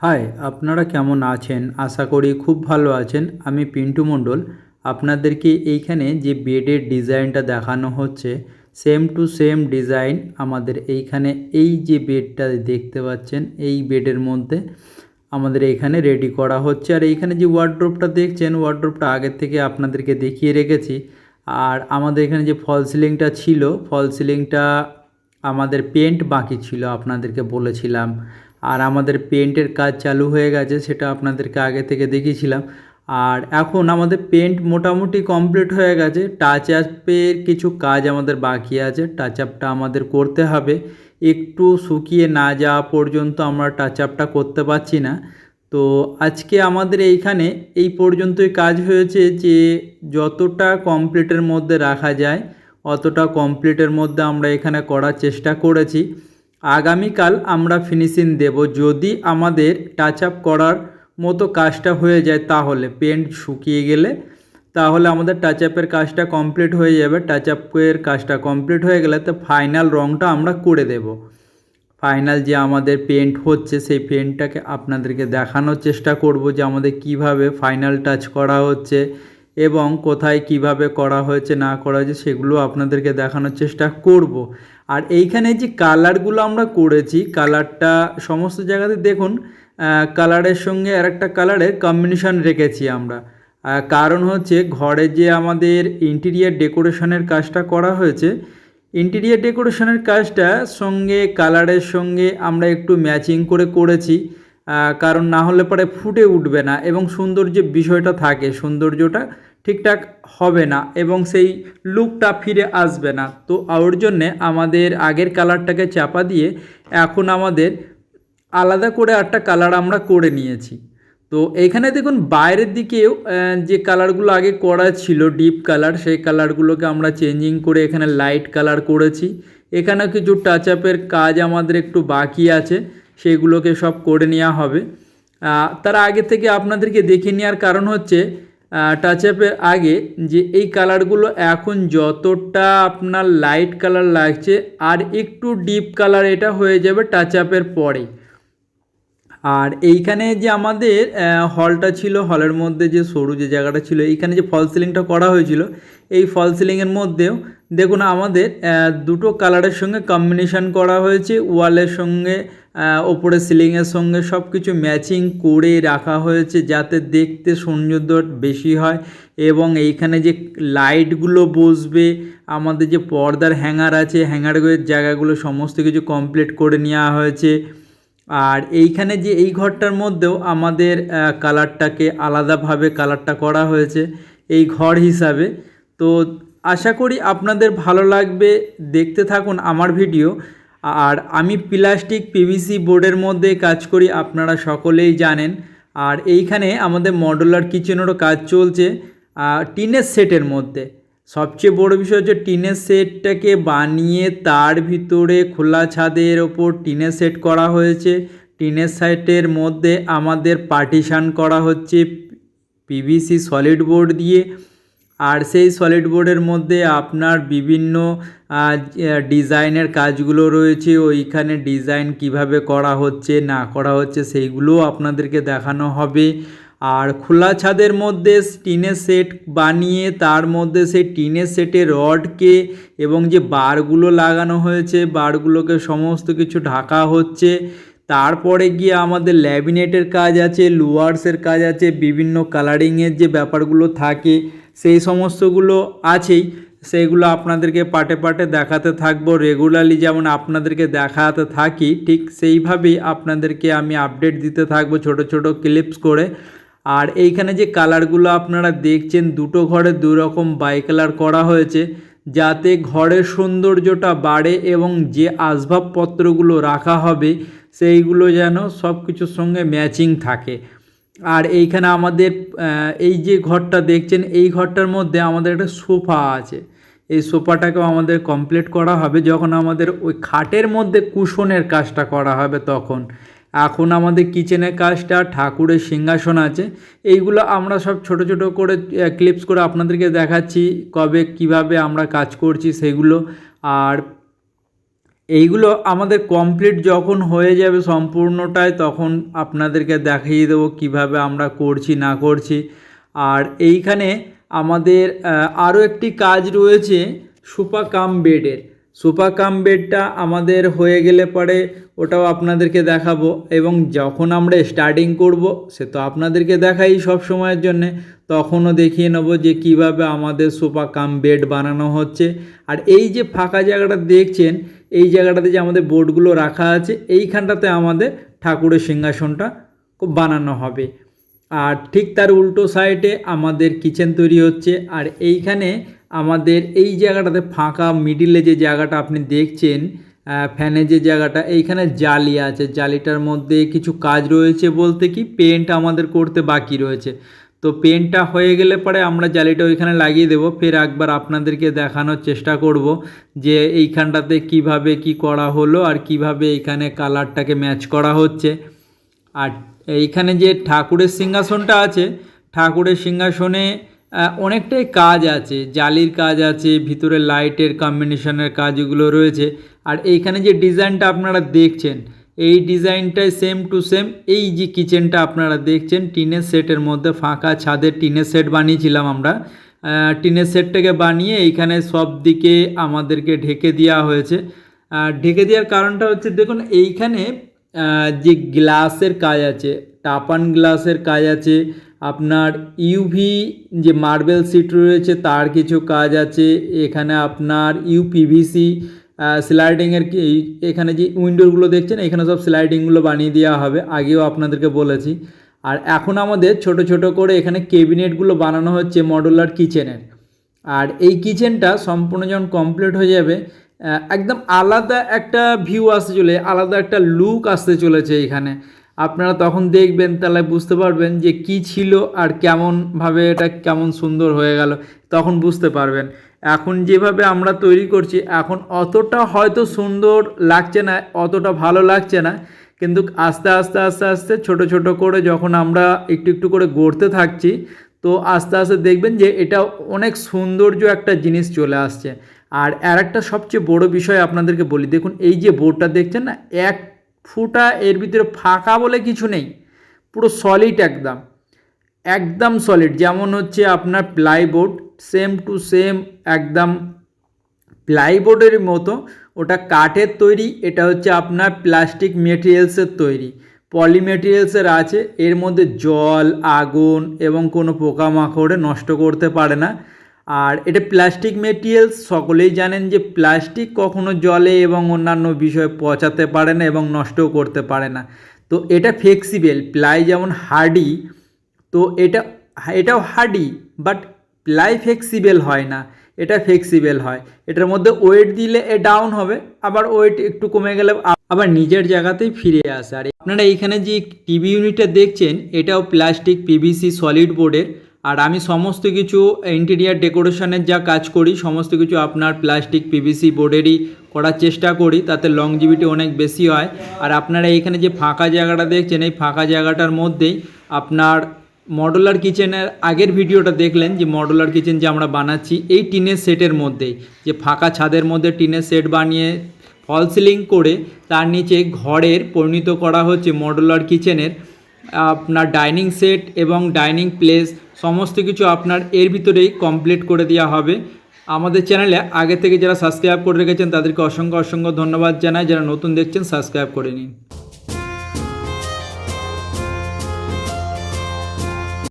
High, আপনারা কেমন আছেন? আশা করি খুব ভালো আছেন। আমি পিন্টু মণ্ডল। আপনাদেরকে এইখানে যে বেডের ডিজাইনটা দেখানো হচ্ছে, সেম টু সেম ডিজাইন আমাদের এইখানে এই যে বেডটা দেখতে পাচ্ছেন, এই বেডের মধ্যে আমাদের এইখানে রেডি করা হচ্ছে। আর এইখানে যে ওয়ার্ডরোবটা দেখছেন, ওয়ার্ডরোবটা আগের থেকে আপনাদেরকে দেখিয়ে রেখেছি। আর আমাদের এখানে যে ফল সিলিংটা ছিল, ফল সিলিংটা আমাদের পেন্ট বাকি ছিল, আপনাদেরকে বলেছিলাম। আর আমাদের পেন্টের কাজ চালু হয়ে গেছে, সেটা আপনাদেরকে আগে থেকে দেখিয়েছিলাম। আর এখন আমাদের পেন্ট মোটামুটি কমপ্লিট হয়ে গেছে। টাচ আপের কিছু কাজ আমাদের বাকি আছে, টাচ আপটা আমাদের করতে হবে। একটু শুকিয়ে না যাওয়া পর্যন্ত আমরা টাচ আপটা করতে পারছি না। তো আজকে আমাদের এইখানে এই পর্যন্তই কাজ হয়েছে, যে যতটা কমপ্লিটের মধ্যে রাখা যায় অতটা কমপ্লিটের মধ্যে আমরা এখানে করার চেষ্টা করেছি। আগামীকাল আমরা ফিনিশিং দেব। যদি আমাদের টাচ আপ করার মতো কাজটা হয়ে যায়, তাহলে পেন্ট শুকিয়ে গেলে তাহলে আমাদের টাচ আপের কাজটা কমপ্লিট হয়ে যাবে। টাচ আপের কাজটা কমপ্লিট হয়ে গেলে তো ফাইনাল রঙটা আমরা করে দেব। ফাইনাল যে আমাদের পেন্ট হচ্ছে, সেই পেন্টটাকে আপনাদেরকে দেখানোর চেষ্টা করব যে আমাদের কিভাবে ফাইনাল টাচ করা হচ্ছে এবং কোথায় কিভাবে করা হয়েছে না করা হয়েছে সেগুলো আপনাদেরকে দেখানোর চেষ্টা করব। আর এইখানে যে কালারগুলো আমরা করেছি, কালারটা সমস্ত জায়গাতে দেখুন কালারের সঙ্গে আরেকটা কালারের কম্বিনেশন রেখেছি আমরা। কারণ হচ্ছে ঘরে যে আমাদের ইন্টেরিয়ার ডেকোরেশনের কাজটা করা হয়েছে, ইন্টেরিয়ার ডেকোরেশনের কাজটা সঙ্গে কালারের সঙ্গে আমরা একটু ম্যাচিং করে করেছি। কারণ না হলে পরে ফুটে উঠবে না এবং সৌন্দর্য বিষয়টা থাকে, সৌন্দর্যটা ঠিকঠাক হবে না এবং সেই লুকটা ফিরে আসবে না। তো ওর জন্যে আমাদের আগের কালারটাকে চাপা দিয়ে এখন আমাদের আলাদা করে একটা কালার আমরা করে নিয়েছি। তো এইখানে দেখুন বাইরের দিকেও যে কালারগুলো আগে করা ছিল ডিপ কালার, সেই কালারগুলোকে আমরা চেঞ্জিং করে এখানে লাইট কালার করেছি। এখানে কিছু টাচ আপের কাজ আমাদের একটু বাকি আছে, সেইগুলোকে সব করে নেওয়া হবে। তার আগে থেকে আপনাদেরকে দেখে নেওয়ার কারণ হচ্ছে টাচ আপের আগে যে এই কালারগুলো এখন যতটা আপনার লাইট কালার লাগছে আর একটু ডিপ কালার এটা হয়ে যাবে টাচ আপের পরে। আর এইখানে যে আমাদের হলটা ছিল, হলের মধ্যে যে সরু যে জায়গাটা ছিল, এইখানে যে ফল সিলিংটা করা হয়েছিল, এই ফল সিলিংয়ের মধ্যেও দেখুন আমাদের দুটো কালারের সঙ্গে কম্বিনেশন করা হয়েছে। ওয়ালের সঙ্গে ওপরে সিলিংয়ের সঙ্গে সব কিছু ম্যাচিং করে রাখা হয়েছে যাতে দেখতে সৌন্দর্য বেশি হয়। এবং এইখানে যে লাইটগুলো বসবে, আমাদের যে পর্দার হ্যাঙ্গার আছে, হ্যাঙ্গারের জায়গাগুলো সমস্ত কিছু কমপ্লিট করে নেওয়া হয়েছে। আর এইখানে যে এই ঘরটার মধ্যেও আমাদের কালারটাকে আলাদাভাবে কালারটা করা হয়েছে এই ঘর হিসাবে। তো আশা করি আপনাদের ভালো লাগবে, দেখতে থাকুন আমার ভিডিও। আর আমি প্লাস্টিক পিভিসি বোর্ডের মধ্যে কাজ করি, আপনারা সকলেই জানেন। আর এইখানে আমাদের মডুলার কিচেনেরও কাজ চলছে টিনের সেটের মধ্যে। সবচেয়ে বড় বিষয় হচ্ছে টিনের সেটটাকে বানিয়ে তার ভিতরে খোলা ছাদের ওপর টিনের সেট করা হয়েছে। টিনের সেটের মধ্যে আমাদের পার্টিশান করা হচ্ছে পিভিসি সলিড বোর্ড দিয়ে। আর সেই সলিড বোর্ডের মধ্যে আপনার বিভিন্ন ডিজাইনের কাজগুলো রয়েছে, ওইখানে ডিজাইন কিভাবে করা হচ্ছে না করা হচ্ছে সেইগুলোও আপনাদেরকে দেখানো হবে। আর খোলা ছাদের মধ্যে টিনের সেট বানিয়ে তার মধ্যে সেই টিনের সেটের রডকে এবং যে বারগুলো লাগানো হয়েছে বারগুলোকে সমস্ত কিছু ঢাকা হচ্ছে। তারপরে গিয়ে আমাদের ল্যামিনেটের কাজ আছে, লুয়ার্সের কাজ আছে, বিভিন্ন কালারিংয়ের যে ব্যাপারগুলো থাকে সেই সমস্তগুলো আছেই। সেইগুলো আপনাদেরকে পার্টে পার্টে দেখাতে থাকবো রেগুলারলি, যেমন আপনাদেরকে দেখাতে থাকি ঠিক সেইভাবেই আপনাদেরকে আমি আপডেট দিতে থাকবো ছোট ছোট ক্লিপস করে। আর এইখানে যে কালারগুলো আপনারা দেখছেন, দুটো ঘরে দু রকম বাই কালার করা হয়েছে যাতে ঘরের সৌন্দর্যটা বাড়ে এবং যে আসবাবপত্রগুলো রাখা হবে সেইগুলো যেন সব কিছুর সঙ্গে ম্যাচিং থাকে। আর এইখানে আমাদের এই যে ঘরটা দেখছেন, এই ঘরটার মধ্যে আমাদের একটা সোফা আছে। এই সোফাটাকেও আমাদের কমপ্লিট করা হবে যখন আমাদের ওই খাটের মধ্যে কুশনের কাজটা করা হবে তখন। এখন আমাদের কিচেনের কাজটা, ঠাকুরের সিংহাসন আছে, এইগুলো আমরা সব ছোট ছোট করে ক্লিপস করে আপনাদেরকে দেখাচ্ছি কবে কিভাবে আমরা কাজ করছি সেগুলো। আর এইগুলো আমাদের কমপ্লিট যখন হয়ে যাবে সম্পূর্ণটাই, তখন আপনাদেরকে দেখিয়ে দেবো কিভাবে আমরা করছি না করছি। আর এইখানে আমাদের আরও একটি কাজ রয়েছে সোফা কাম বেডের। সোফা কাম বেডটা আমাদের হয়ে গেলে পরে ওটাও আপনাদেরকে দেখাবো, এবং যখন আমরা স্টার্টিং করব সে তো আপনাদেরকে দেখাই সব সময়ের জন্যে, তখনও দেখিয়ে নেব যে কিভাবে আমাদের সোফা কাম বেড বানানো হচ্ছে। আর এই যে ফাঁকা জায়গাটা দেখছেন, এই জায়গাটাতে যে আমাদের বোর্ডগুলো রাখা আছে, এইখানটাতে আমাদের ঠাকুরের সিংহাসনটা বানানো হবে। আর ঠিক তার উল্টো সাইডে আমাদের কিচেন তৈরি হচ্ছে। আর এইখানে আমাদের এই জায়গাটাতে ফাঁকা মিডিলে যে জায়গাটা আপনি দেখছেন, ফ্যানের যে জায়গাটা, এইখানে জালি আছে, জালিটার মধ্যে কিছু কাজ রয়েছে বলতে কি পেন্ট আমাদের করতে বাকি রয়েছে। তো পেন্টটা হয়ে গেলে পরে আমরা জালিটা ওইখানে লাগিয়ে দেবো। ফের একবার আপনাদেরকে দেখানোর চেষ্টা করব যে এইখানটাতে কিভাবে কি করা হলো আর কিভাবে এইখানে কালারটাকে ম্যাচ করা হচ্ছে। আর এইখানে যে ঠাকুরের সিংহাসনটা আছে, ঠাকুরের সিংহাসনে অনেকটাই কাজ আছে, জালির কাজ আছে, ভিতরে লাইটের কম্বিনেশনের কাজগুলো রয়েছে। আর এইখানে যে ডিজাইনটা আপনারা দেখছেন, এই ডিজাইনটাই সেম টু সেম এই যে কিচেনটা আপনারা দেখছেন টিনের সেটের মধ্যে, ফাঁকা ছাদের টিনের সেট বানিয়েছিলাম আমরা। টিনের সেটটাকে বানিয়ে এইখানে সব দিকে আমাদেরকে ঢেকে দেওয়া হয়েছে। ঢেকে দেওয়ার কারণটা হচ্ছে দেখুন এইখানে যে গ্লাসের কাজ আছে, টাপান গ্লাসের কাজ আছে, আপনার ইউভি যে মার্বেল সিট রয়েছে তার কিছু কাজ আছে, এখানে আপনার ইউপিভিসি স্লাইডিংয়ের এখানে যে উইন্ডোগুলো দেখছেন এখানে সব স্লাইডিংগুলো বানিয়ে দেওয়া হবে, আগেও আপনাদেরকে বলেছি। আর এখন আমাদের ছোট ছোট করে এখানে কেবিনেটগুলো বানানো হচ্ছে মডুলার কিচেনের। আর এই কিচেনটা সম্পূর্ণ যখন কমপ্লিট হয়ে যাবে, একদম আলাদা একটা ভিউ আসতে চলে, আলাদা একটা লুক আসতে চলেছে এখানে। আপনারা তখন দেখবেন, তাহলে বুঝতে পারবেন যে কি ছিল আর কেমনভাবে এটা কেমন সুন্দর হয়ে গেল, তখন বুঝতে পারবেন। এখন যেভাবে আমরা তৈরি করছি এখন অতটা হয়তো সুন্দর লাগছে না, অতটা ভালো লাগছে না, কিন্তু আস্তে আস্তে আস্তে আস্তে ছোট ছোট করে যখন আমরা একটু একটু করে গড়তে থাকছি, তো আস্তে আস্তে দেখবেন যে এটা অনেক সৌন্দর্য একটা জিনিস চলে আসছে। আর একটা সবচেয়ে বড় বিষয় আপনাদেরকে বলি, দেখুন এই যে বোর্ডটা দেখছেন না, এক ফুটা এর ভিতরে ফাঁকা বলে কিছু নেই, পুরো সলিড, একদম একদম সলিড। যেমন হচ্ছে আপনার প্লাইবোর্ড, সেম টু সেম একদম প্লাইবোর্ডের মতো, ওটা কাঠের তৈরি, এটা হচ্ছে আপনার প্লাস্টিক মেটেরিয়ালসের তৈরি, পলি মেটেরিয়ালসের আছে। এর মধ্যে জল, আগুন এবং কোনো পোকামাকড়ে নষ্ট করতে পারে না। আর এটা প্লাস্টিক মেটেরিয়ালস, সকলেই জানেন যে প্লাস্টিক কখনো জলে এবং অন্যান্য বিষয় পচাতে পারে না এবং নষ্টও করতে পারে না। তো এটা ফ্লেক্সিবল, প্লাই যেমন হার্ডি, তো এটাও হার্ডি, বাট প্লাই ফ্লেক্সিবল হয় না, এটা ফ্লেক্সিবল হয়। এটার মধ্যে ওয়েট দিলে এ ডাউন হবে, আবার ওয়েট একটু কমে গেলে আবার নিজের জায়গাতেই ফিরে আসে। আর আপনারা এইখানে যে টিভি ইউনিটটা দেখছেন এটাও প্লাস্টিক পিভিসি সলিড বোর্ডের। আর আমি সমস্ত কিছু ইন্টেরিয়ার ডেকোরেশনের যা কাজ করি সমস্ত কিছু আপনার প্লাস্টিক পিভিসি বোর্ডেরই করার চেষ্টা করি, তাতে লংজিভিটি অনেক বেশি হয়। আর আপনারা এইখানে যে ফাঁকা জায়গাটা দেখছেন, এই ফাঁকা জায়গাটার মধ্যেই আপনার মডুলার কিচেনের আগের ভিডিওটা দেখলেন যে মডুলার কিচেন যে আমরা বানাচ্ছি এই টিনের সেটের মধ্যেই, যে ফাঁকা ছাদের মধ্যে টিনের সেট বানিয়ে ফল সিলিং করে তার নিচে ঘরের পরিণত করা হচ্ছে মডুলার কিচেনের আপনার ডাইনিং সেট এবং ডাইনিং প্লেস, সমস্ত কিছু আপনার এর ভিতরেই কমপ্লিট করে দেওয়া হবে। আমাদের চ্যানেলে আগে থেকে যারা সাবস্ক্রাইব করে রেখেছেন তাদেরকে অসংখ্য অসংখ্য ধন্যবাদ জানাই, যারা নতুন দেখছেন সাবস্ক্রাইব করে নিন।